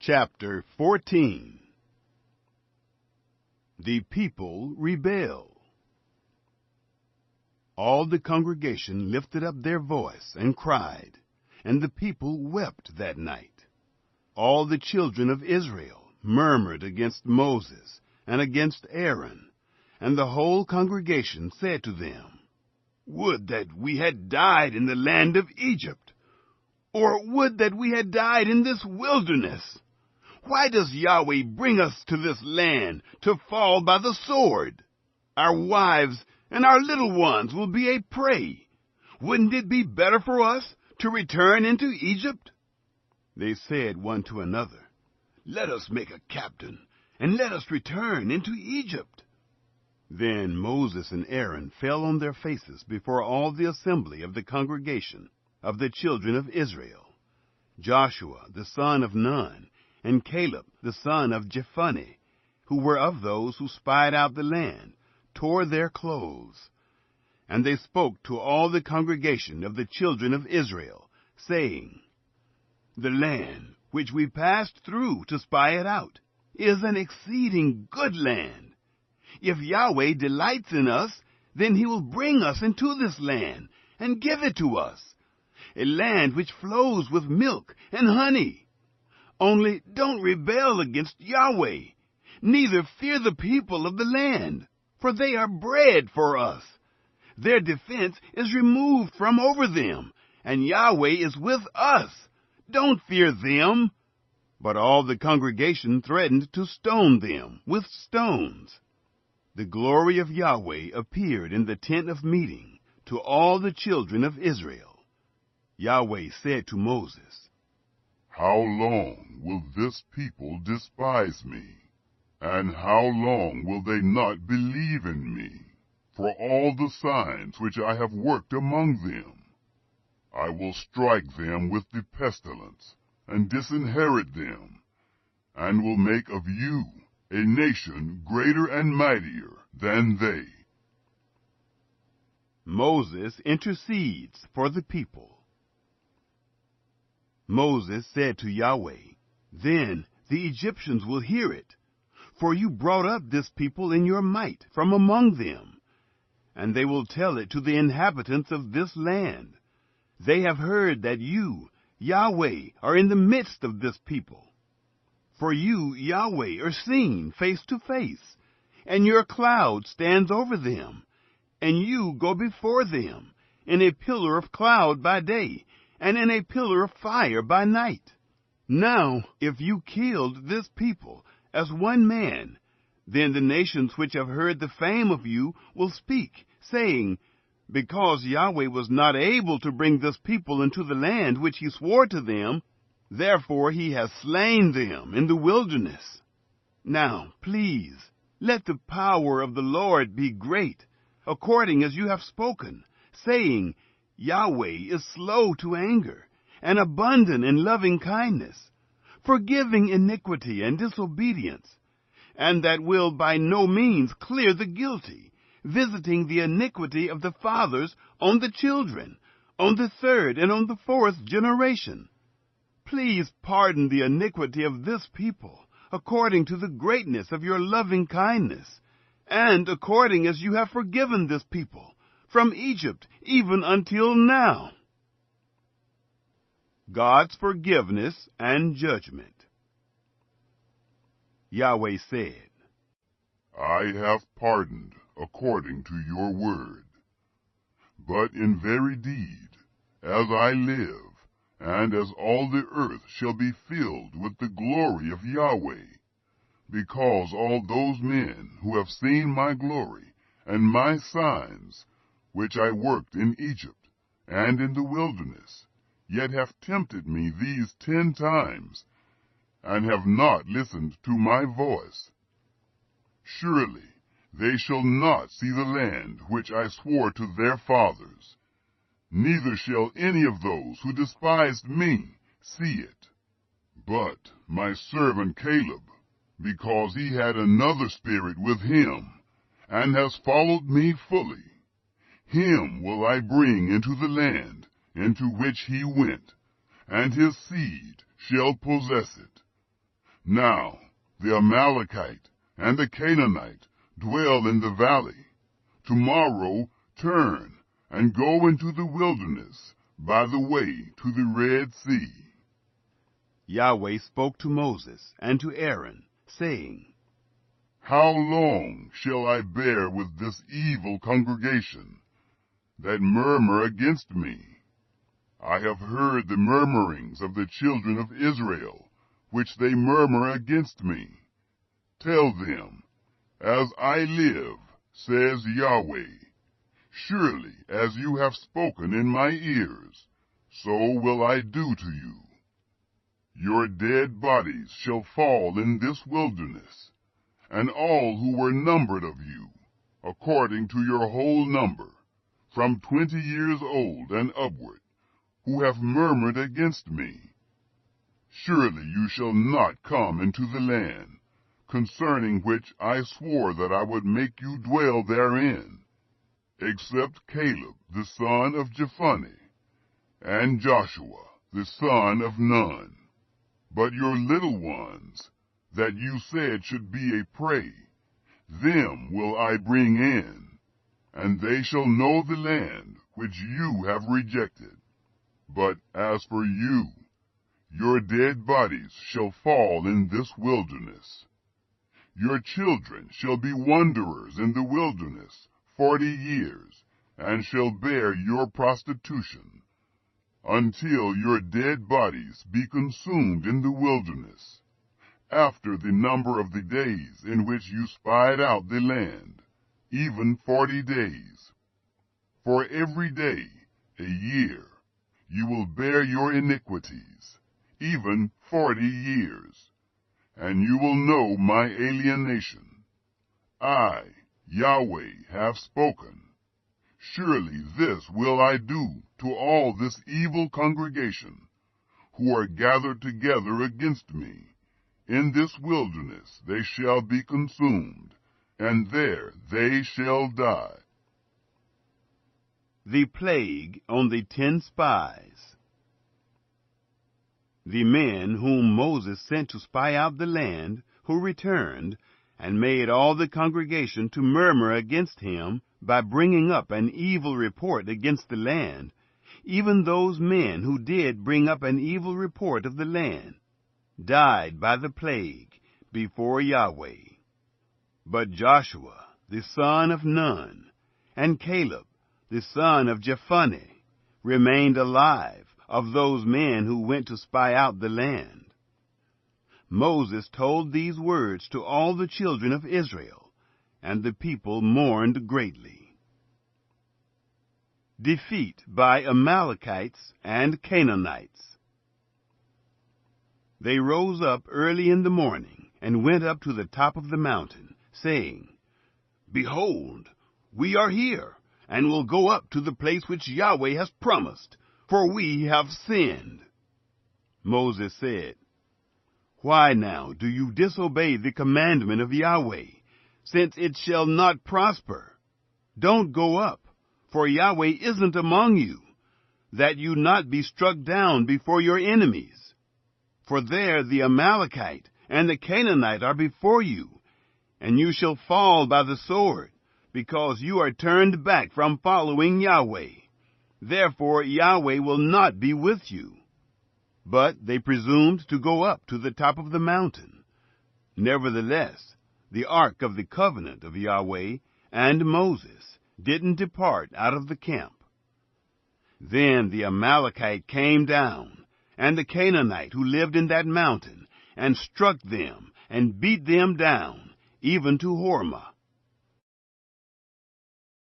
Chapter 14. The people rebel. All the congregation lifted up their voice and cried, and the people wept that night. All the children of Israel murmured against Moses and against Aaron, and the whole congregation said to them, "Would that we had died in the land of Egypt, or would that we had died in this wilderness! Why does Yahweh bring us to this land to fall by the sword? Our wives and our little ones will be a prey. Wouldn't it be better for us to return into Egypt?" They said one to another, "Let us make a captain, and let us return into Egypt." Then Moses and Aaron fell on their faces before all the assembly of the congregation of the children of Israel. Joshua the son of Nun, and Caleb the son of Jephunneh, who were of those who spied out the land, tore their clothes. And they spoke to all the congregation of the children of Israel, saying, "The land which we passed through to spy it out is an exceeding good land. If Yahweh delights in us, then he will bring us into this land and give it to us, a land which flows with milk and honey. Only don't rebel against Yahweh, neither fear the people of the land, for they are bread for us. Their defense is removed from over them, and Yahweh is with us. Don't fear them." But all the congregation threatened to stone them with stones. The glory of Yahweh appeared in the tent of meeting to all the children of Israel. Yahweh said to Moses, "How long will this people despise me? And how long will they not believe in me, for all the signs which I have worked among them? I will strike them with the pestilence, and disinherit them, and will make of you a nation greater and mightier than they." Moses intercedes for the people. Moses said to Yahweh, "Then the Egyptians will hear it, for you brought up this people in your might from among them, and they will tell it to the inhabitants of this land. They have heard that you, Yahweh, are in the midst of this people. For you, Yahweh, are seen face to face, and your cloud stands over them, and you go before them in a pillar of cloud by day, and in a pillar of fire by night. Now, if you killed this people as one man, then the nations which have heard the fame of you will speak, saying, 'Because Yahweh was not able to bring this people into the land which he swore to them, therefore he has slain them in the wilderness.' Now, please, let the power of the Lord be great, according as you have spoken, saying, 'Yahweh is slow to anger, and abundant in loving kindness, forgiving iniquity and disobedience, and that will by no means clear the guilty, visiting the iniquity of the fathers on the children, on the third and on the fourth generation. Please pardon the iniquity of this people, according to the greatness of your loving kindness, and according as you have forgiven this people from Egypt even until now." God's forgiveness and judgment. Yahweh said, "I have pardoned according to your word. But in very deed, as I live, and as all the earth shall be filled with the glory of Yahweh, because all those men who have seen my glory and my signs, which I worked in Egypt and in the wilderness, yet have tempted me these 10 times, and have not listened to my voice. Surely they shall not see the land which I swore to their fathers, neither shall any of those who despised me see it. But my servant Caleb, because he had another spirit with him, and has followed me fully, him will I bring into the land into which he went, and his seed shall possess it. Now the Amalekite and the Canaanite dwell in the valley. Tomorrow turn and go into the wilderness by the way to the Red Sea. Yahweh spoke to Moses and to Aaron, saying, How long shall I bear with this evil congregation that murmur against me? I have heard the murmurings of the children of Israel, which they murmur against me. Tell them, As I live, says Yahweh, surely as you have spoken in my ears, so will I do to you. Your dead bodies shall fall in this wilderness, and all who were numbered of you, according to your whole number, from 20 years old and upward, who have murmured against me. Surely you shall not come into the land, concerning which I swore that I would make you dwell therein, except Caleb the son of Jephunneh, and Joshua the son of Nun. But your little ones, that you said should be a prey, them will I bring in, and they shall know the land which you have rejected. But as for you, your dead bodies shall fall in this wilderness. Your children shall be wanderers in the wilderness 40 years, and shall bear your prostitution, until your dead bodies be consumed in the wilderness, after the number of the days in which you spied out the land, even 40 days. For every day, a year, you will bear your iniquities, even 40 years, and you will know my alienation. I, Yahweh, have spoken. Surely this will I do to all this evil congregation, who are gathered together against me. In this wilderness they shall be consumed, and there they shall die. The plague on the 10 spies. The men whom Moses sent to spy out the land, who returned, and made all the congregation to murmur against him by bringing up an evil report against the land, even those men who did bring up an evil report of the land, died by the plague before Yahweh. But Joshua, the son of Nun, and Caleb, the son of Jephunneh, remained alive of those men who went to spy out the land. Moses told these words to all the children of Israel, and the people mourned greatly. Defeat by Amalekites and Canaanites. They rose up early in the morning, and went up to the top of the mountain, saying, Behold, we are here, and will go up to the place which Yahweh has promised, for we have sinned. Moses said, Why now do you disobey the commandment of Yahweh, since it shall not prosper? Don't go up, for Yahweh isn't among you, that you not be struck down before your enemies. For there the Amalekite and the Canaanite are before you, and you shall fall by the sword, because you are turned back from following Yahweh. Therefore Yahweh will not be with you. But they presumed to go up to the top of the mountain. Nevertheless, the ark of the covenant of Yahweh and Moses didn't depart out of the camp. Then the Amalekite came down, and the Canaanite who lived in that mountain, and struck them, and beat them down, even to Hormah,